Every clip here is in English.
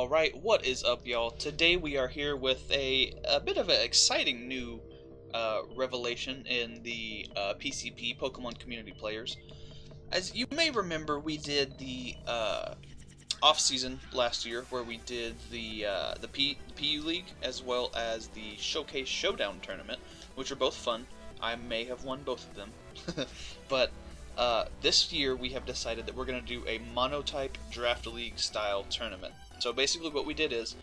Alright, what is up, y'all? Today we are here with a bit of an exciting new revelation in the PCP, Pokemon Community Players. As you may remember, we did the off-season last year, where we did the PU League, as well as the Showcase Showdown Tournament, which are both fun. I may have won both of them. But this year we have decided that we're going to do a Monotype Draft League style tournament. So basically what we did is,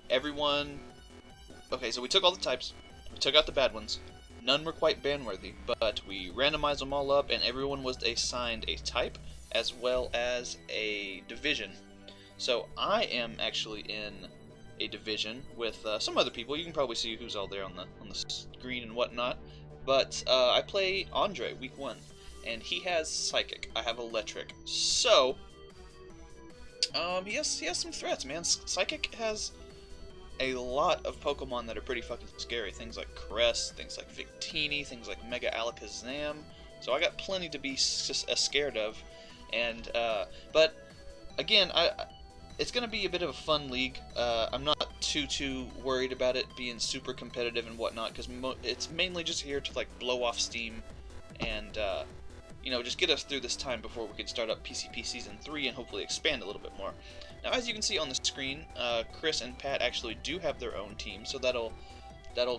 everyone... Okay, so we took all the types, we took out the bad ones. None were quite ban-worthy, but we randomized them all up, and everyone was assigned a type, as well as a division. So I am actually in a division with some other people. You can probably see who's all there on the screen and whatnot. But I play Andre, week 1, and he has Psychic. I have Electric. So... he has some threats, man. Psychic has a lot of Pokemon that are pretty fucking scary. Things like Crest, things like Victini, things like Mega Alakazam. So I got plenty to be scared of. And, but, again, it's going to be a bit of a fun league. I'm not too worried about it being super competitive and whatnot, because it's mainly just here to, like, blow off steam and, you know, just get us through this time before we can start up PCP Season 3 and hopefully expand a little bit more. Now, as you can see on the screen, Chris and Pat actually do have their own team, so that'll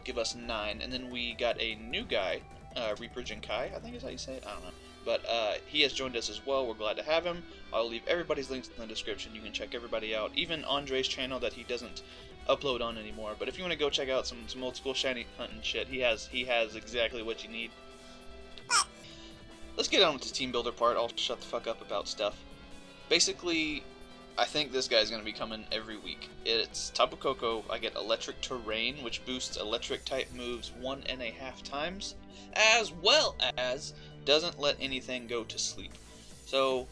give us 9. And then we got a new guy, ReaperJinkai, I think is how you say it, I don't know. But he has joined us as well. We're glad to have him. I'll leave everybody's links in the description. You can check everybody out, even Andre's channel that he doesn't upload on anymore. But if you want to go check out some old school shiny hunting shit, he has exactly what you need. Let's get on with the Teambuilder part. I'll shut the fuck up about stuff. Basically, I think this guy's going to be coming every week. It's Tapu Koko. I get Electric Terrain, which boosts electric type moves 1.5 times, as well as doesn't let anything go to sleep. So,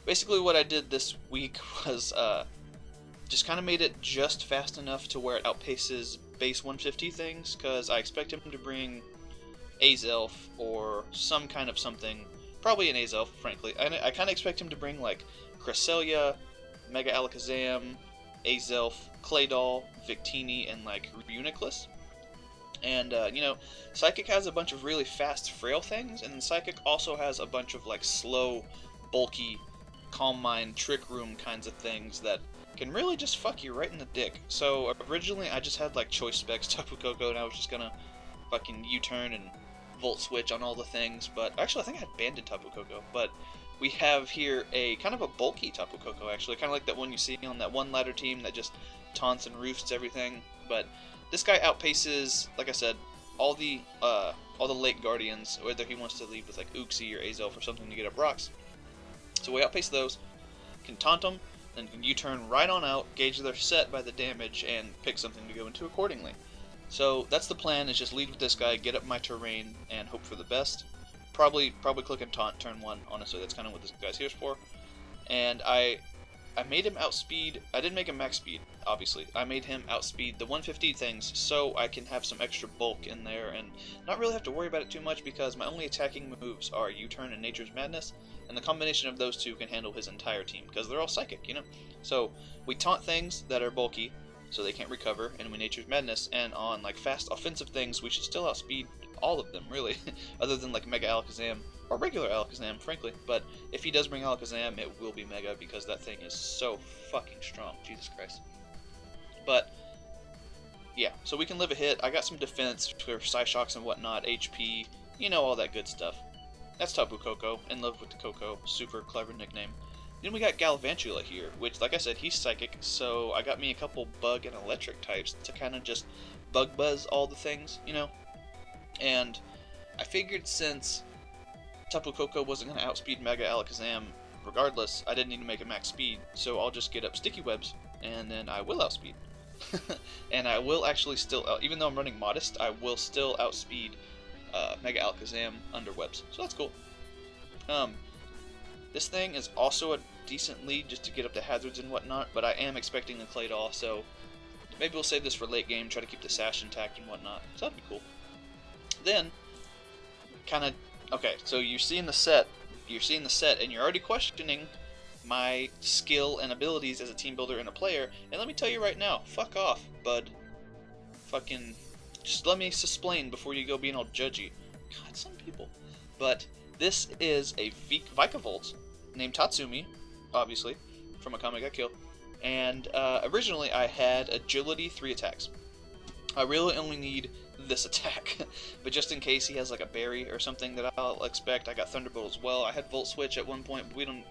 basically what I did this week was just kind of made it just fast enough to where it outpaces base 150 things, because I expect him to bring Azelf or some kind of something, probably an Azelf, frankly. I kind of expect him to bring like Cresselia, Mega Alakazam, Azelf, Claydol, Victini, and like Uniclus. And you know, Psychic has a bunch of really fast, frail things, and then Psychic also has a bunch of like slow, bulky, Calm Mind, Trick Room kinds of things that can really just fuck you right in the dick. So originally I just had like Choice Specs Tapu Koko, and I was just gonna fucking U-turn and Volt Switch on all the things, but actually I think I had Banded Tapu Koko. But we have here a kind of a bulky Tapu Koko, actually, kind of like that one you see on that one ladder team that just taunts and roofs everything. But this guy outpaces, like I said, all the late Guardians, whether he wants to lead with like Uxie or Azelf or something to get up rocks. So we outpace those, can taunt them, then can U-turn right on out, gauge their set by the damage, and pick something to go into accordingly. So that's the plan, is just lead with this guy, get up my terrain, and hope for the best. Probably click and taunt turn 1, honestly, that's kind of what this guy's here for. And I made him outspeed, I didn't make him max speed, obviously. I made him outspeed the 150 things so I can have some extra bulk in there and not really have to worry about it too much, because my only attacking moves are U-turn and Nature's Madness, and the combination of those two can handle his entire team, because they're all psychic, you know? So we taunt things that are bulky, so they can't recover, and we Nature's Madness, and on like fast offensive things we should still outspeed all of them, really, other than like Mega Alakazam, or regular Alakazam, frankly. But if he does bring Alakazam, it will be Mega, because that thing is so fucking strong, Jesus Christ. But, yeah, so we can live a hit. I got some defense for Psyshocks and whatnot, HP, you know, all that good stuff. That's Tapu Koko, in love with the Koko, super clever nickname. Then we got Galvantula here, which, like I said, he's Psychic, so I got me a couple Bug and Electric types to kind of just bug buzz all the things, you know? And I figured since Tapu Koko wasn't going to outspeed Mega Alakazam regardless, I didn't need to make a max speed, so I'll just get up Sticky Webs, and then I will outspeed. And I will actually still, even though I'm running Modest, I will still outspeed Mega Alakazam under Webs, so that's cool. This thing is also a decent lead just to get up the hazards and whatnot, but I am expecting the Claydol, so maybe we'll save this for late game, try to keep the Sash intact and whatnot, so that'd be cool. Then, okay, so you're seeing the set, and you're already questioning my skill and abilities as a team builder and a player. And let me tell you right now, fuck off, bud. Fucking, just let me susplain before you go being all judgy. God, some people. But this is a Vikavolt named Tatsumi, obviously, from Akame ga Kill. And originally I had agility 3 attacks. I really only need this attack, but just in case he has like a berry or something that I'll expect, I got Thunderbolt as well. I had Volt Switch at one point, but we don't.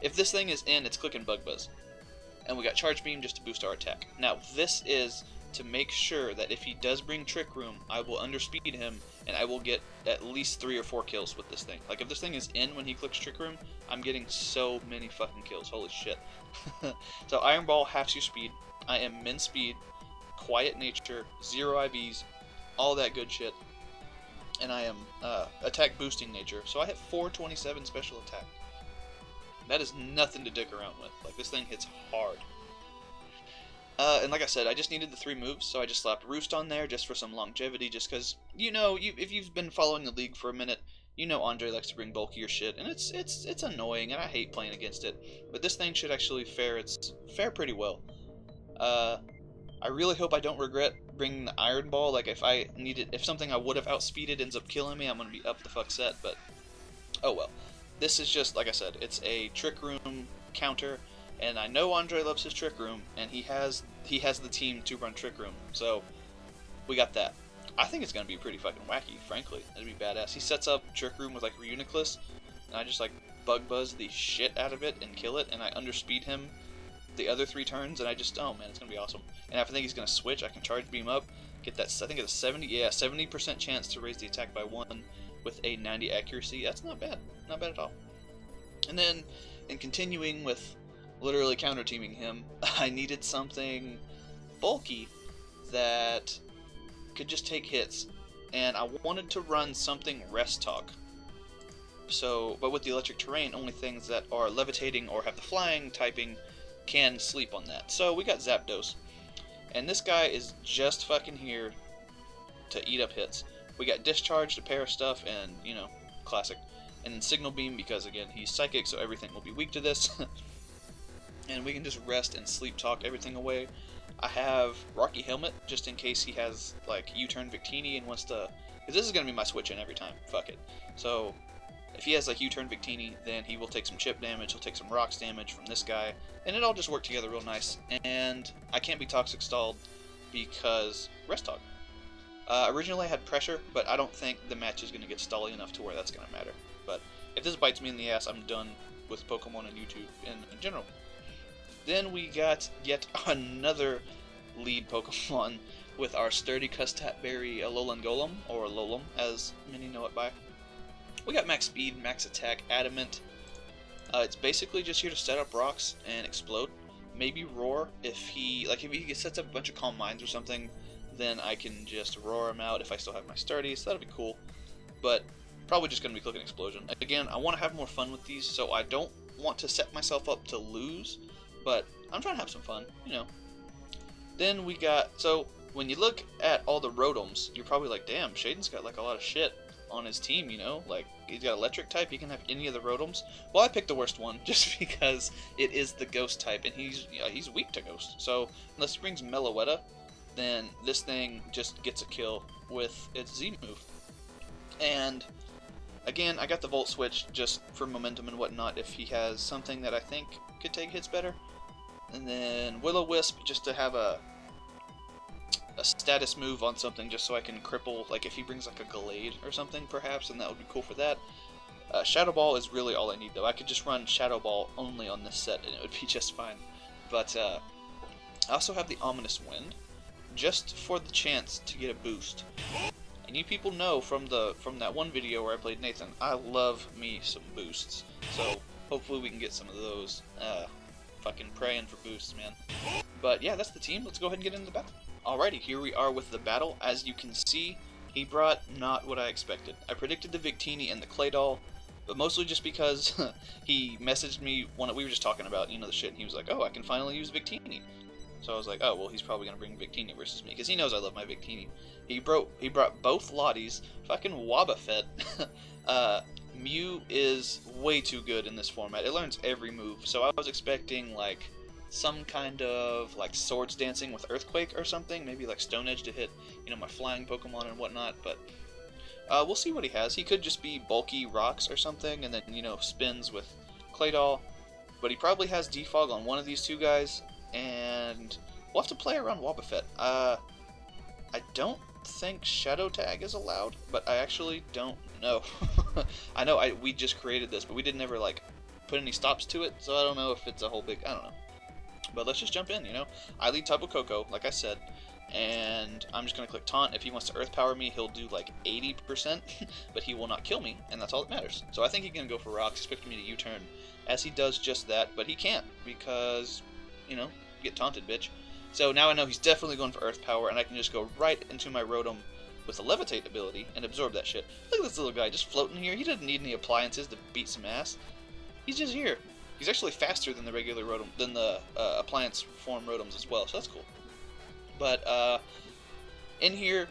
If this thing is in, it's clicking Bug Buzz, and we got Charge Beam just to boost our attack. Now this is to make sure that if he does bring Trick Room, I will underspeed him, and I will get at least 3 or 4 kills with this thing. Like if this thing is in when he clicks Trick Room, I'm getting so many fucking kills. Holy shit! So Iron Ball halves your speed. I am min speed, quiet nature, 0 IVs. All that good shit, and I am attack boosting nature, so I hit 427 special attack. That is nothing to dick around with. Like, this thing hits hard. And like I said, I just needed the 3 moves, so I just slapped Roost on there just for some longevity, just because, you know, if you've been following the league for a minute, you know Andre likes to bring bulkier shit, and it's annoying, and I hate playing against it. But this thing should actually fare pretty well. I really hope I don't regret bringing the Iron Ball. Like, if something I would have outspeeded ends up killing me, I'm going to be up the fuck set, but oh well. This is just, like I said, it's a Trick Room counter, and I know Andre loves his Trick Room, and he has the team to run Trick Room, so we got that. I think it's going to be pretty fucking wacky, frankly. It'd be badass. He sets up Trick Room with, like, Reuniclus, and I just, like, Bug Buzz the shit out of it and kill it, and I underspeed him the other 3 turns, and I just, oh man, it's gonna be awesome. And if I think he's gonna switch, I can Charge Beam up, get that, I think it's a 70% chance to raise the attack by 1 with a 90 accuracy. That's not bad at all. And then, in continuing with literally counter teaming him, I needed something bulky that could just take hits, and I wanted to run something Rest Talk. So, but with the electric terrain, only things that are levitating or have the flying typing can sleep on that. So we got Zapdos, and this guy is just fucking here to eat up hits. We got Discharge to pair stuff, and you know, classic. And then Signal Beam because again he's psychic, so everything will be weak to this. And we can just rest and sleep talk everything away. I have Rocky Helmet just in case he has like U-turn Victini and wants to, because this is gonna be my switch in every time. Fuck it. So if he has like U-turn Victini, then he will take some chip damage, he'll take some rocks damage from this guy, and it all just worked together real nice. And I can't be Toxic Stalled because Rest Talk. Originally I had Pressure, but I don't think the match is going to get stally enough to where that's going to matter. But if this bites me in the ass, I'm done with Pokemon and YouTube in general. Then we got yet another lead Pokemon with our sturdy Custat Berry Alolan Golem, or Lolem as many know it by. We got max speed, max attack, adamant. It's basically just here to set up rocks and explode. Maybe roar if he sets up a bunch of Calm Minds or something, then I can just roar him out if I still have my sturdy, so that'll be cool. But probably just going to be clicking explosion. Again, I want to have more fun with these, so I don't want to set myself up to lose, but I'm trying to have some fun, you know. Then we got, so when you look at all the Rotoms, you're probably like, damn, Shaden's got like a lot of shit on his team, you know, like he's got electric type, he can have any of the Rotoms. Well, I picked the worst one just because it is the ghost type, and he's weak to ghost. So unless he brings Meloetta, then this thing just gets a kill with its Z move. And again, I got the Volt Switch just for momentum and whatnot if he has something that I think could take hits better. And then Will-O-Wisp just to have a status move on something just so I can cripple, like if he brings like a Gallade or something perhaps, and that would be cool for that. Shadow Ball is really all I need though. I could just run Shadow Ball only on this set and it would be just fine. But I also have the Ominous Wind just for the chance to get a boost. And you people know from that one video where I played Nathan, I love me some boosts. So hopefully we can get some of those. Fucking praying for boosts, man. But yeah, that's the team. Let's go ahead and get into the battle. Alrighty, here we are with the battle. As you can see, he brought not what I expected. I predicted the Victini and the Claydol, but mostly just because he messaged me, we were just talking about, you know, the shit, and he was like, oh, I can finally use Victini. So I was like, oh, well, he's probably going to bring Victini versus me, because he knows I love my Victini. He brought both Lotties, fucking Wobbuffet, Mew is way too good in this format. It learns every move, so I was expecting like some kind of like swords dancing with Earthquake or something, maybe like Stone Edge to hit, you know, my flying Pokemon and whatnot, but we'll see what he has. He could just be bulky rocks or something, and then, you know, spins with Claydol, but he probably has Defog on one of these two guys, and we'll have to play around Wobbuffet. I don't think Shadow Tag is allowed, but I actually don't know. I know we just created this, but we didn't ever like put any stops to it, so I don't know if it's a whole big, I don't know. But let's just jump in, you know. I lead Tapu Koko, like I said, and I'm just going to click Taunt. If he wants to Earth Power me, he'll do like 80%, but he will not kill me, and that's all that matters. So I think he's going to go for Rocks, expecting me to U-turn, as he does just that, but he can't, because, you know, get taunted, bitch. So now I know he's definitely going for Earth Power, and I can just go right into my Rotom with the Levitate ability and absorb that shit. Look at this little guy just floating here. He doesn't need any appliances to beat some ass. He's just here. He's actually faster than the regular Rotom, than the appliance form Rotoms as well, so that's cool. But in here,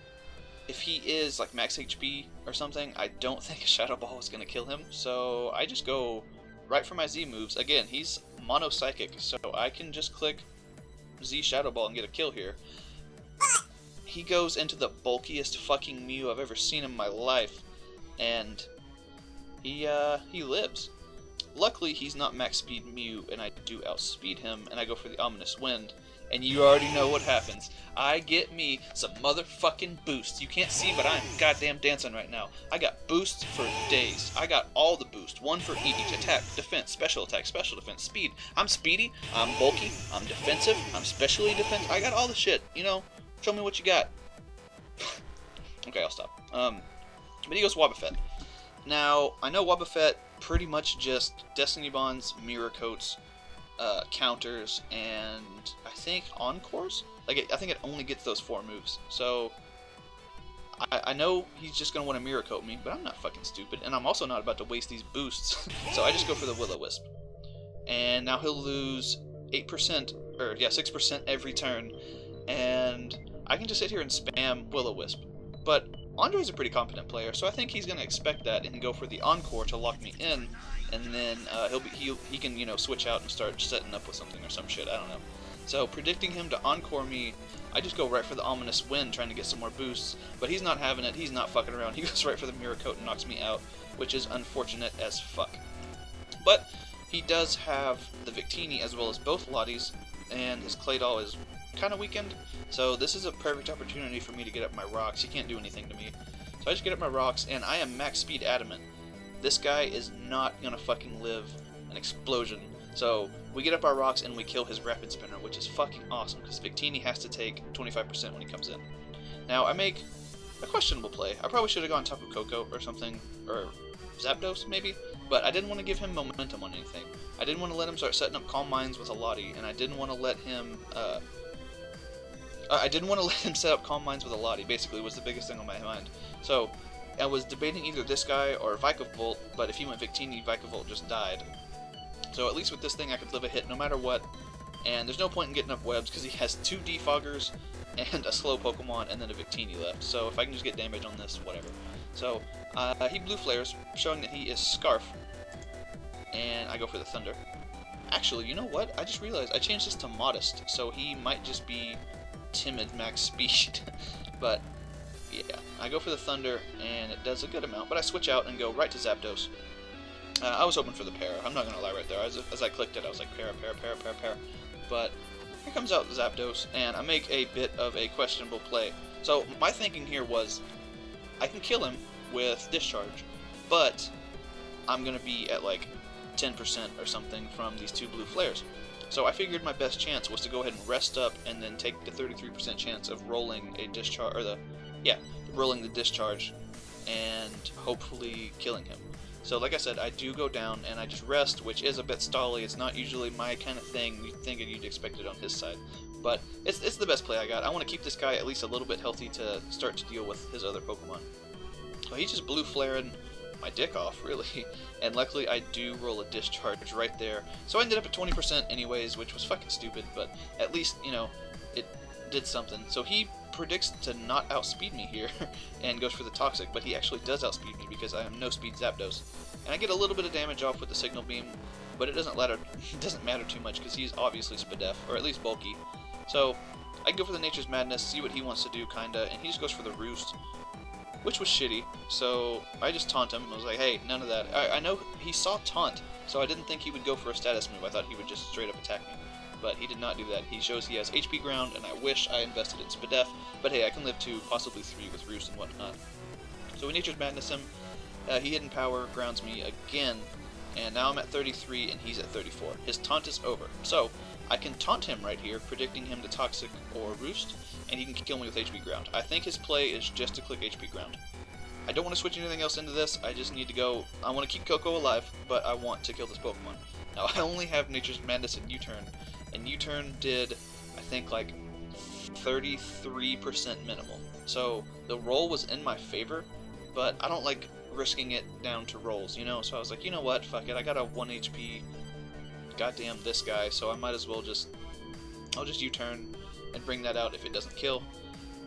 if he is like max HP or something, I don't think a Shadow Ball is going to kill him, so I just go right for my Z moves. Again, he's Mono Psychic, so I can just click Z Shadow Ball and get a kill here. He goes into the bulkiest fucking Mew I've ever seen in my life, and he lives. Luckily, he's not max speed Mew, and I do outspeed him, and I go for the Ominous Wind, and you already know what happens. I get me some motherfucking boosts. You can't see, but I'm goddamn dancing right now. I got boosts for days. I got all the boosts. One for each. Attack, defense, special attack, special defense, speed. I'm speedy, I'm bulky, I'm defensive, I'm specially defensive. I got all the shit, you know. Show me what you got. Okay, I'll stop. But he goes Wobbuffet. Now, I know Wobbuffet pretty much just Destiny Bonds, Mirror Coats, counters, and I think Encores? Like, I think it only gets those 4 moves. So, I know he's just going to want to Mirror Coat me, but I'm not fucking stupid, and I'm also not about to waste these boosts. So I just go for the Will-O-Wisp. And now he'll lose 8%, or yeah, 6% every turn, and I can just sit here and spam Will-O-Wisp. But Andre's a pretty competent player, so I think he's going to expect that and go for the Encore to lock me in, and then he can, you know, switch out and start setting up with something or some shit, I don't know. So predicting him to Encore me, I just go right for the Ominous Wind, trying to get some more boosts, but he's not having it, he's not fucking around, he goes right for the Mirror Coat and knocks me out, which is unfortunate as fuck. But he does have the Victini as well as both Lotties, and his Claydol is kind of weakened, so this is a perfect opportunity for me to get up my rocks. He can't do anything to me. So I just get up my rocks, and I am max speed adamant. This guy is not gonna fucking live an explosion. So we get up our rocks and we kill his Rapid Spinner, which is fucking awesome, because Victini has to take 25% when he comes in. Now I make a questionable play. I probably should have gone Tapu Koko or something, or Zapdos maybe, but I didn't want to give him momentum on anything. I didn't want to let him start setting up Calm Minds with a Lottie, and I didn't want to let him set up Calm Minds with a Lottie, basically, was the biggest thing on my mind. So, I was debating either this guy or Vikavolt, but if he went Victini, Vikavolt just died. So at least with this thing I could live a hit no matter what, and there's no point in getting up webs, because he has 2 Defoggers and a slow Pokemon and then a Victini left, so if I can just get damage on this, whatever. So, he Blue Flares, showing that he is Scarf, and I go for the Thunder. Actually, you know what? I just realized I changed this to Modest, so he might just be timid max speed. But yeah, I go for the Thunder, and it does a good amount, but I switch out and go right to Zapdos. I was hoping for the Para, I'm not gonna lie right there. As I clicked it, I was like, Para. But here comes out Zapdos, and I make a bit of a questionable play. So my thinking here was, I can kill him with Discharge, but I'm gonna be at like 10% or something from these 2 Blue Flares. So I figured my best chance was to go ahead and rest up and then take the 33% chance of rolling a discharge, or rolling the discharge and hopefully killing him. So like I said, I do go down and I just rest, which is a bit stally. It's not usually my kind of thing. You'd think you'd expect it on his side, but it's the best play I got. I want to keep this guy at least a little bit healthy to start to deal with his other Pokemon. So he's just Blue Flaring my dick off, really, and luckily I do roll a discharge right there, so I ended up at 20% anyways, which was fucking stupid, but at least, you know, it did something. So he predicts to not outspeed me here and goes for the Toxic, but he actually does outspeed me because I am no speed Zapdos. And I get a little bit of damage off with the Signal Beam, but it doesn't matter too much because he's obviously Spadef, or at least bulky. So I go for the Nature's Madness, see what he wants to do, kinda, and he just goes for the Roost, which was shitty. So I just taunt him. I was like, hey, none of that. I know he saw Taunt, so I didn't think he would go for a status move. I thought he would just straight up attack me. But he did not do that. He shows he has HP ground, and I wish I invested in Spadef, but hey, I can live 2, possibly 3 with Roost and whatnot. So we Nature's Madness him. He Hidden Power grounds me again, and now I'm at 33 and he's at 34. His taunt is over. So I can taunt him right here, predicting him to Toxic or Roost, and he can kill me with HP ground. I think his play is just to click HP ground. I don't want to switch anything else into this. I just need to go. I want to keep Coco alive, but I want to kill this Pokemon. Now I only have Nature's Madness in U-turn, and U-turn did, I think, like 33% minimal. So the roll was in my favor, but I don't like risking it down to rolls, you know? So I was like, you know what, fuck it, I got a 1 HP goddamn this guy, so I might as well I'll just U-turn and bring that out if it doesn't kill.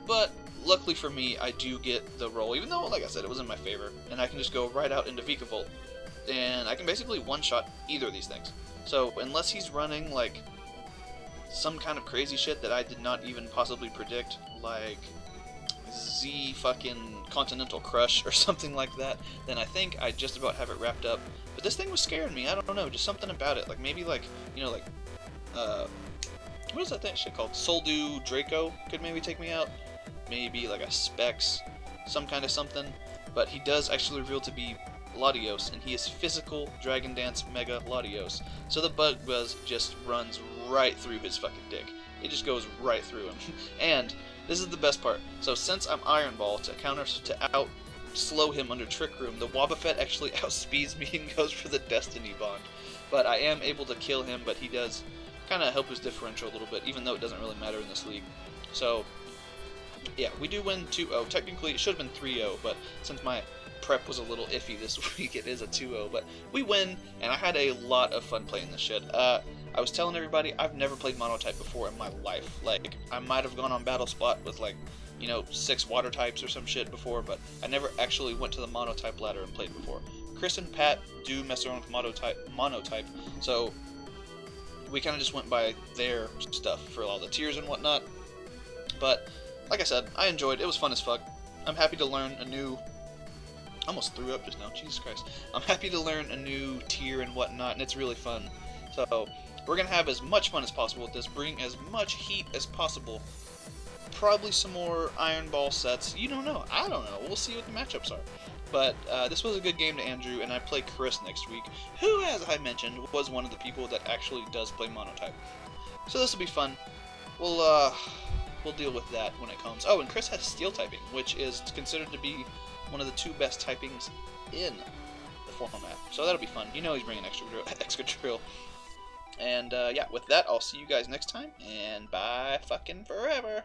But luckily for me, I do get the roll, even though, like I said, it was in my favor, and I can just go right out into Vikavolt, and I can basically one-shot either of these things. So unless he's running, like, some kind of crazy shit that I did not even possibly predict, like Z fucking Continental Crush or something like that, then I think I just about have it wrapped up. But this thing was scaring me. I don't know, just something about it. Like maybe like, you know, like what is that thing shit called? Soldu Draco could maybe take me out. Maybe like a Specs, some kind of something. But he does actually reveal to be Latios, and he is physical Dragon Dance Mega Latios. So the Bug Buzz just runs right through his fucking dick. It just goes right through him. And this is the best part. So since I'm Iron Ball to out slow him under Trick Room, the Wobbuffet actually outspeeds me and goes for the Destiny Bond. But I am able to kill him, but he does kind of help his differential a little bit, even though it doesn't really matter in this league. So yeah, we do win 2-0. Technically it should have been 3-0, but since my prep was a little iffy this week, it is a 2-0, but we win, and I had a lot of fun playing this shit. I was telling everybody, I've never played Monotype before in my life. Like, I might have gone on Battle Spot with, like, you know, 6 water types or some shit before, but I never actually went to the Monotype ladder and played before. Chris and Pat do mess around with Monotype, so we kind of just went by their stuff for all the tiers and whatnot. But, like I said, I enjoyed it. It was fun as fuck. I'm happy to learn a new... I almost threw up just now, Jesus Christ. I'm happy to learn a new tier and whatnot, and it's really fun. So, we're going to have as much fun as possible with this, bring as much heat as possible. Probably some more Iron Ball sets. You don't know. I don't know. We'll see what the matchups are. But this was a good game to Andrew, and I play Chris next week, who, as I mentioned, was one of the people that actually does play Monotype. So this will be fun. We'll deal with that when it comes. Oh, and Chris has Steel typing, which is considered to be one of the 2 best typings in the format. So that'll be fun. You know he's bringing extra drill. And yeah, with that, I'll see you guys next time, and bye fucking forever.